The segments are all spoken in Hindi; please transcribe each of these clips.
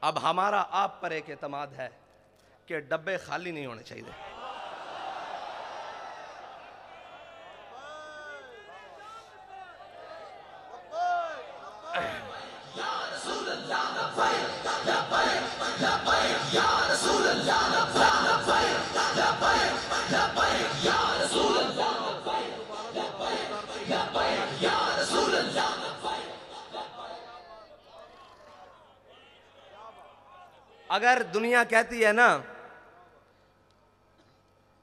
अब हमारा आप पर एक एतमाद है कि डब्बे खाली नहीं होने चाहिए। अगर दुनिया कहती है ना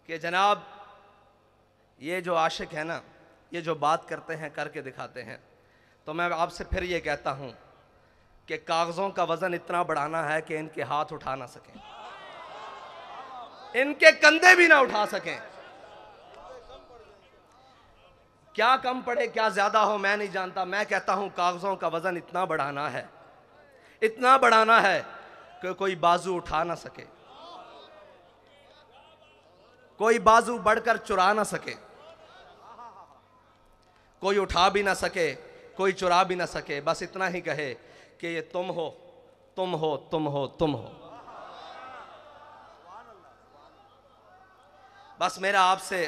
कि जनाब ये जो आशिक है ना, ये जो बात करते हैं करके दिखाते हैं, तो मैं आपसे फिर ये कहता हूं कि कागजों का वजन इतना बढ़ाना है कि इनके हाथ उठा ना सकें, इनके कंधे भी ना उठा सकें। क्या कम पड़े क्या ज्यादा हो मैं नहीं जानता, मैं कहता हूं कागजों का वजन इतना बढ़ाना है, इतना बढ़ाना है कि कोई बाजू उठा ना सके, कोई बाजू बढ़कर चुरा ना सके, कोई उठा भी ना सके, कोई चुरा भी ना सके। बस इतना ही कहे कि ये तुम हो, तुम हो, तुम हो, तुम हो। बस मेरा आपसे